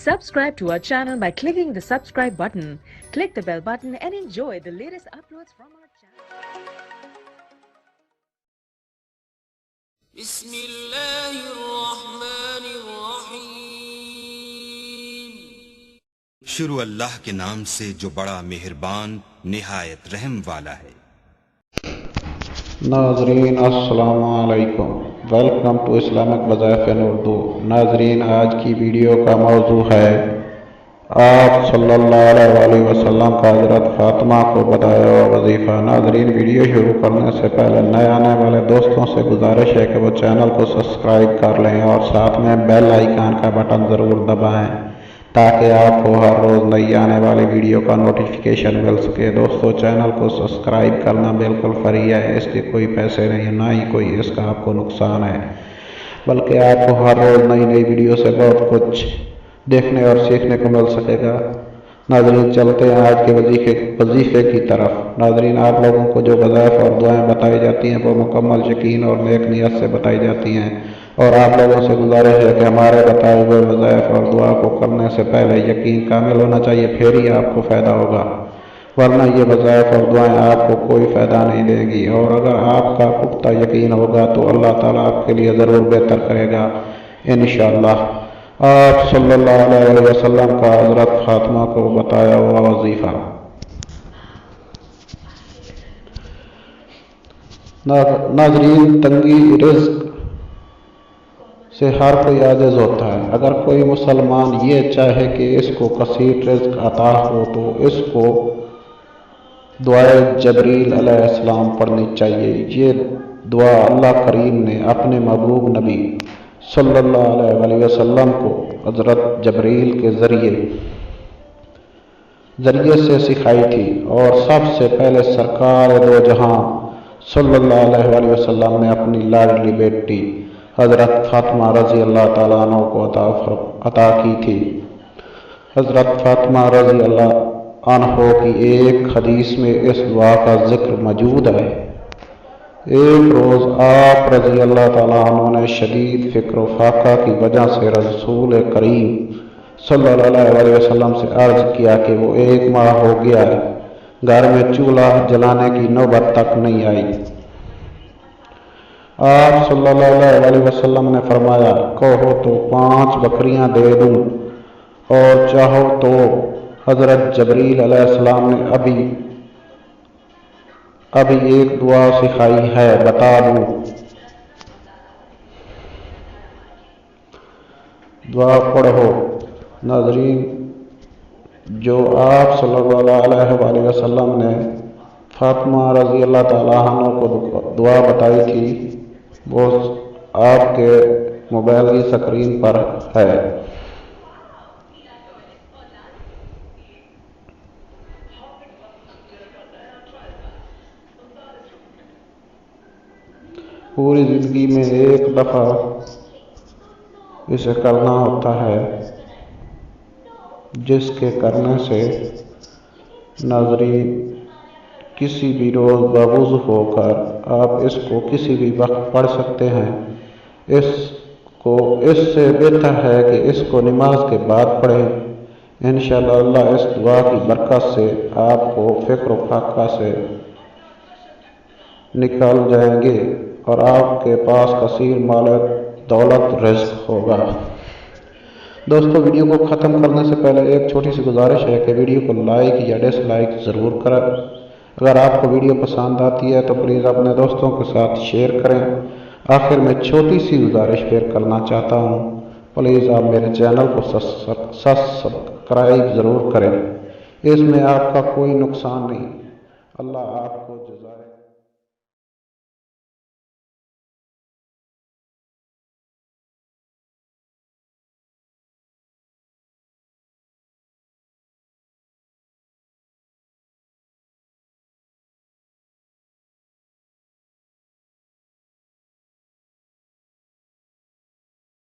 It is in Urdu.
Subscribe to our channel by clicking the subscribe button. Click the bell button and enjoy the latest uploads from our channel. بسم اللہ الرحمن الرحیم. شروع اللہ کے نام سے جو بڑا مہربان نہایت رحم والا ہے. ناظرین السلام علیکم، ویلکم ٹو اسلامک وظائف ان اردو. ناظرین، آج کی ویڈیو کا موضوع ہے آپ صلی اللہ علیہ وسلم کا حضرت فاطمہ کو بتایا ہوا وظیفہ. ناظرین، ویڈیو شروع کرنے سے پہلے نئے آنے والے دوستوں سے گزارش ہے کہ وہ چینل کو سبسکرائب کر لیں اور ساتھ میں بیل آئیکن کا بٹن ضرور دبائیں تاکہ آپ کو ہر روز نئی آنے والی ویڈیو کا نوٹیفیکیشن مل سکے. دوستو، چینل کو سبسکرائب کرنا بالکل فری ہے، اس کے کوئی پیسے نہیں، نہ ہی کوئی اس کا آپ کو نقصان ہے، بلکہ آپ کو ہر روز نئی ویڈیو سے بہت کچھ دیکھنے اور سیکھنے کو مل سکے گا. ناظرین، چلتے ہیں آج کے وظیفے کی طرف. ناظرین، آپ لوگوں کو جو وظائف اور دعائیں بتائی جاتی ہیں وہ مکمل یقین اور نیک نیت سے بتائی جاتی ہیں، اور آپ لوگوں سے گزارش ہے کہ ہمارے بتائے ہوئے وظائف اور دعا کو کرنے سے پہلے یقین کامل ہونا چاہیے، پھر ہی آپ کو فائدہ ہوگا، ورنہ یہ وظائف اور دعائیں آپ کو کوئی فائدہ نہیں دیں گی. اور اگر آپ کا پختہ یقین ہوگا تو اللہ تعالیٰ آپ کے لیے ضرور بہتر کرے گا انشاءاللہ. آپ صلی اللہ علیہ وسلم کا حضرت فاطمہ کو بتایا ہوا وظیفہ. ناظرین، تنگی رزق سے ہر کوئی عاجز ہوتا ہے. اگر کوئی مسلمان یہ چاہے کہ اس کو کثیر رزق عطا ہو تو اس کو دعائے جبریل علیہ السلام پڑھنی چاہیے. یہ دعا اللہ کریم نے اپنے محبوب نبی صلی اللہ علیہ وسلم کو حضرت جبریل کے ذریعے سے سکھائی تھی، اور سب سے پہلے سرکار دو جہاں صلی اللہ علیہ وسلم نے اپنی لاڈلی بیٹی حضرت فاطمہ رضی اللہ تعالیٰ عنہ کو عطا کی تھی. حضرت فاطمہ رضی اللہ عنہ کی ایک حدیث میں اس دعا کا ذکر موجود ہے. ایک روز آپ رضی اللہ تعالیٰ عنہ نے شدید فکر و فاقہ کی وجہ سے رسول کریم صلی اللہ علیہ وسلم سے عرض کیا کہ وہ 1 ماہ ہو گیا ہے، گھر میں چولہا جلانے کی نوبت تک نہیں آئی. آپ صلی اللہ علیہ وسلم نے فرمایا، کہو تو 5 بکریاں دے دوں، اور چاہو تو حضرت جبریل علیہ السلام نے ابھی ایک دعا سکھائی ہے، بتا دوں. دعا پڑھو. ناظرین، جو آپ صلی اللہ علیہ وسلم نے فاطمہ رضی اللہ تعالیٰ عنہ کو دعا بتائی تھی وہ آپ کے موبائل کی سکرین پر ہے. پوری زندگی میں ایک دفعہ اسے کرنا ہوتا ہے، جس کے کرنے سے ناظرین کسی بھی روز باوضو ہو کر آپ اس کو کسی بھی وقت پڑھ سکتے ہیں. اس سے بہتر ہے کہ اس کو نماز کے بعد پڑھیں. انشاءاللہ اللہ اس دعا کی برکت سے آپ کو فکر و فاقہ سے نکال جائیں گے اور آپ کے پاس کثیر مال دولت رزق ہوگا. دوستو، ویڈیو کو ختم کرنے سے پہلے ایک چھوٹی سی گزارش ہے کہ ویڈیو کو لائک یا ڈس لائک ضرور کریں. اگر آپ کو ویڈیو پسند آتی ہے تو پلیز اپنے دوستوں کے ساتھ شیئر کریں. آخر میں چھوٹی سی گزارش پھر کرنا چاہتا ہوں، پلیز آپ میرے چینل کو سبسکرائب ضرور کریں، اس میں آپ کا کوئی نقصان نہیں. اللہ آپ کو جزائے